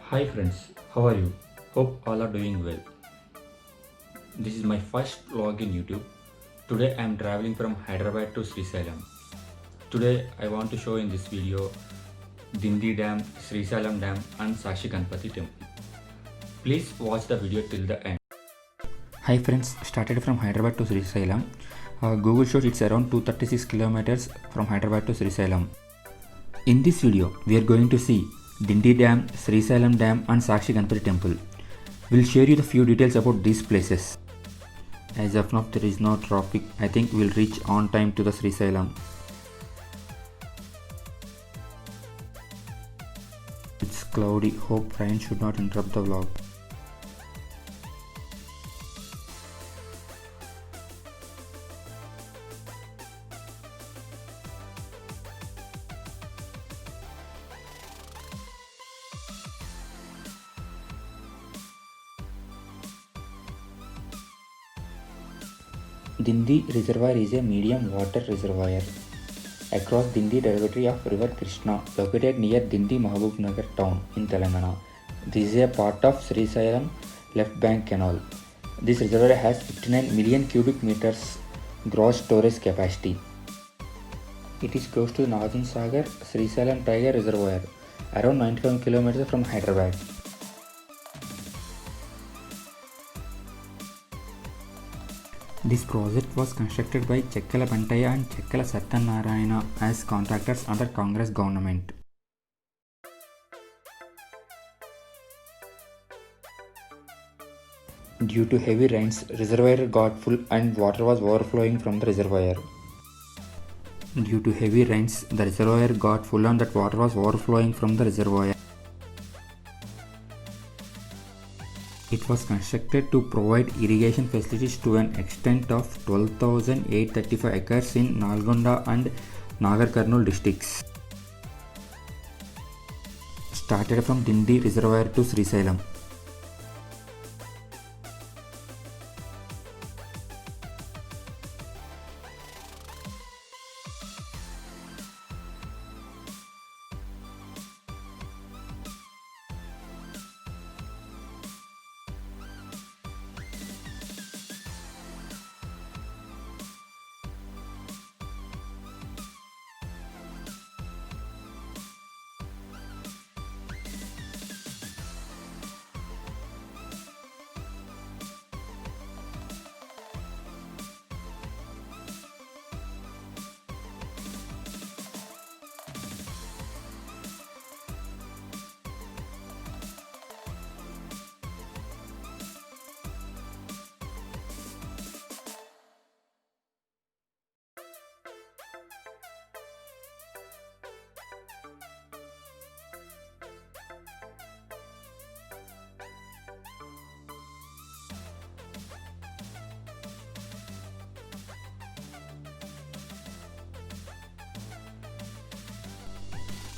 Hi friends, how are you? Hope all are doing well. This is my first vlog in YouTube. Today I am traveling from Hyderabad to Srisailam. Today I want to show in this video Dindi Dam, Srisailam Dam and Sakshi Ganpati Temple. Please watch the video till the end. Hi friends, started from Hyderabad to Srisailam. Google shows it's around 236 kilometers from Hyderabad to Srisailam. In this video, we are going to see Dindi Dam, Srisailam Dam and Sakshi Ganpati Temple. We'll share you the few details about these places. As of now, there is no traffic. I think we'll reach on time to the Srisailam. It's cloudy. Hope rain should not interrupt the vlog. Dindi Reservoir is a medium water reservoir across Dindi tributary of river Krishna, located near Dindi Mahabubnagar town in Telangana. This is a part of Srisailam left bank canal. This reservoir has 59 million cubic meters gross storage capacity. It is close to the Nagarjuna Sagar Srisailam Tiger Reservoir, around 95 kilometers from Hyderabad. This project was constructed by Chekkala Bantaya and Chekkala Satyanarayana as contractors under Congress government. Due to heavy rains, reservoir got full and water was overflowing from the reservoir. Due to heavy rains, the reservoir got full and that water was overflowing from the reservoir. It was constructed to provide irrigation facilities to an extent of 12,835 acres in Nalgonda and Nagar Karnool districts. Started from Dindi Reservoir to Srisailam.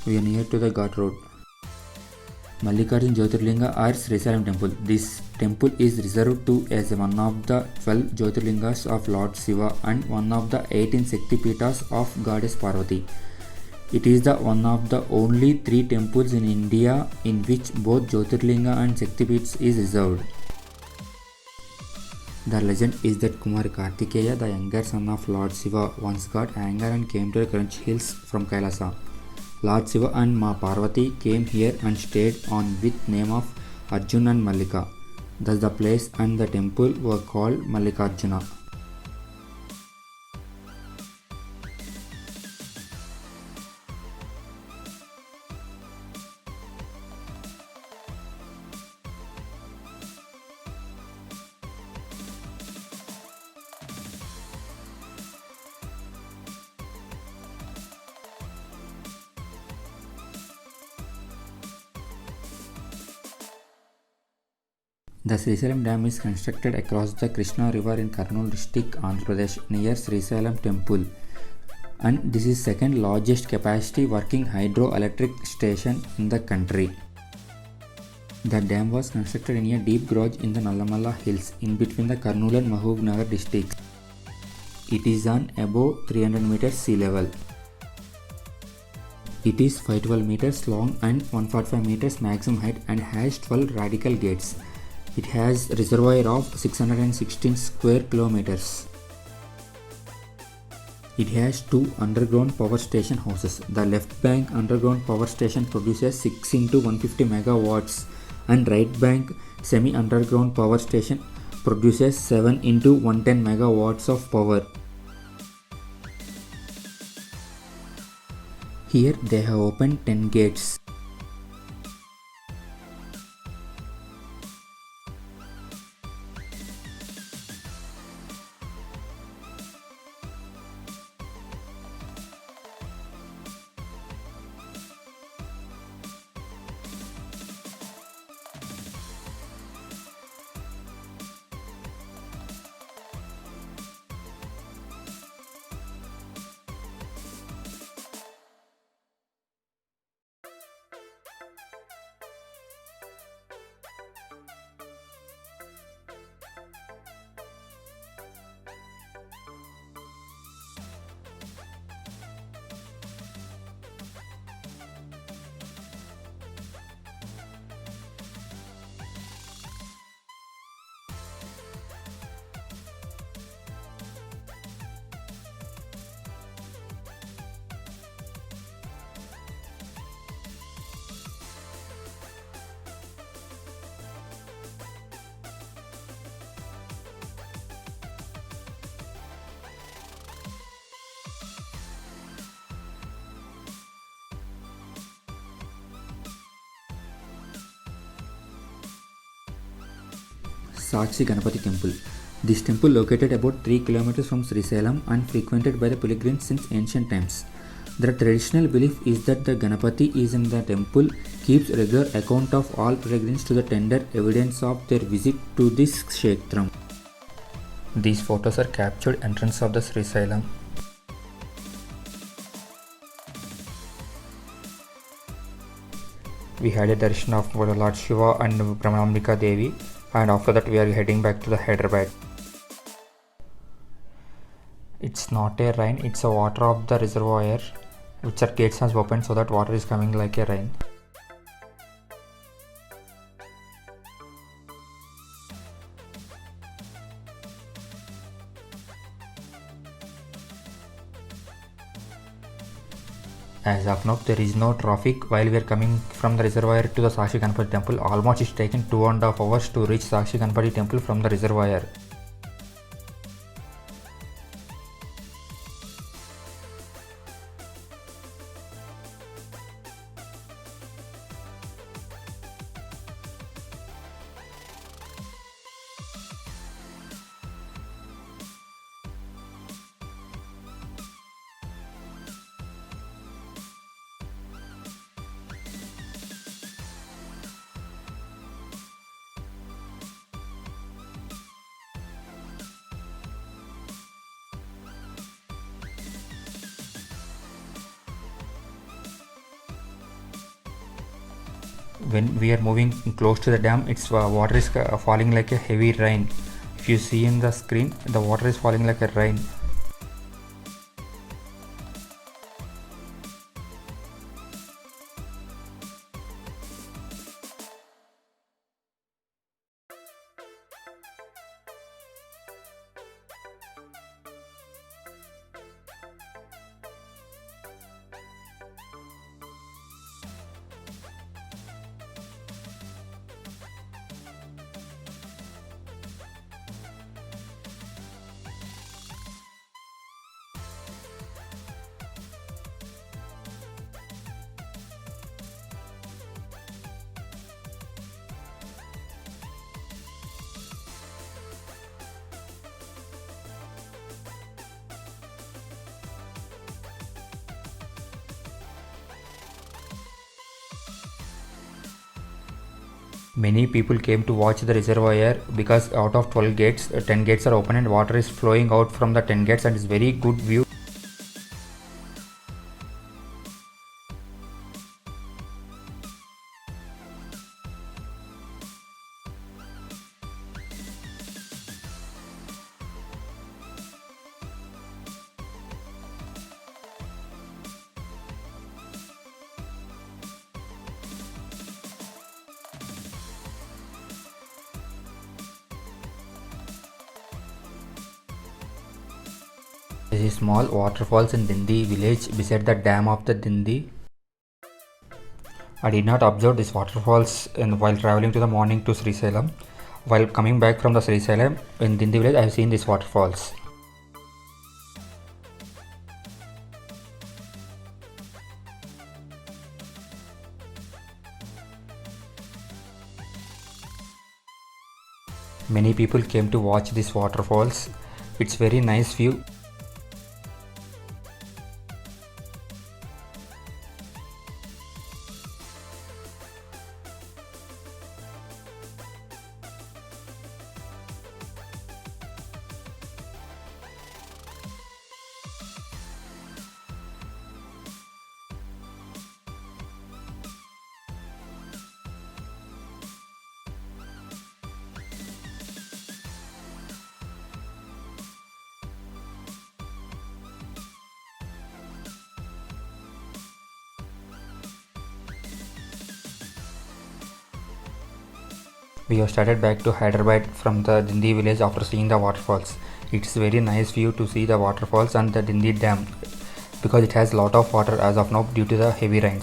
We are near to the Ghat road. Mallikarjun Jyotirlinga or Srisailam temple. This temple is reserved to as one of the 12 Jyotirlingas of Lord Shiva and one of the 18 Shakti Pitas of Goddess Parvati. It is the one of the only 3 temples in India in which both Jyotirlinga and Shakti Pits is reserved. The legend is that Kumar Kartikeya, the younger son of Lord Shiva, once got anger and came to the Crunch Hills from Kailasa. Lord Shiva and Ma Parvati came here and stayed on with name of Arjun and Mallika. Thus the place and the temple were called Mallikarjuna. The Srisailam Dam is constructed across the Krishna River in Kurnool district, Andhra Pradesh, near Srisailam Temple, and this is second largest capacity working hydroelectric station in the country. The dam was constructed in a deep gorge in the Nallamala hills in between the Kurnool and Mahabubnagar districts. It is on above 300 meters sea level. It is 512 meters long and 145 meters maximum height and has 12 radial gates. It has a reservoir of 616 square kilometers. It has two underground power station houses. The left bank underground power station produces 6 into 150 megawatts and right bank semi-underground power station produces 7 into 110 megawatts of power. Here they have opened 10 gates. Sakshi Ganapati Temple. This temple located about 3 kilometers from Srisailam and frequented by the pilgrims since ancient times. The traditional belief is that the Ganapati is in the temple, keeps regular account of all pilgrims to the tender evidence of their visit to this kshetram. These photos are captured entrance of the Srisailam. We had a darshan of Lord Shiva and Brahmanambika Devi, and after that we are heading back to the Hyderabad. It's not a rain, it's a water of the reservoir which are gates has opened, so that water is coming like a rain. As of now, there is no traffic while we are coming from the reservoir to the Sakshi Ganapati temple. Almost it's taken 2.5 hours to reach Sakshi Ganapati temple from the reservoir. When we are moving close to the dam, its water is falling like a heavy rain. If you see in the screen, the water is falling like a rain. Many people came to watch the reservoir because out of 12 gates, 10 gates are open and water is flowing out from the 10 gates, and it's very good view. This is small waterfalls in Dindi village beside the dam of the Dindi. I did not observe these waterfalls while traveling to the morning to Srisailam. While coming back from the Srisailam in Dindi village, I have seen these waterfalls. Many people came to watch these waterfalls. It's very nice view. We have started back to Hyderabad from the Dindi village after seeing the waterfalls. It's very nice view to see the waterfalls and the Dindi dam because it has lot of water as of now due to the heavy rains.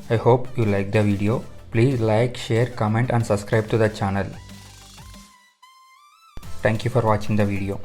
I hope you like the video. Please like, share, comment and subscribe to the channel. Thank you for watching the video.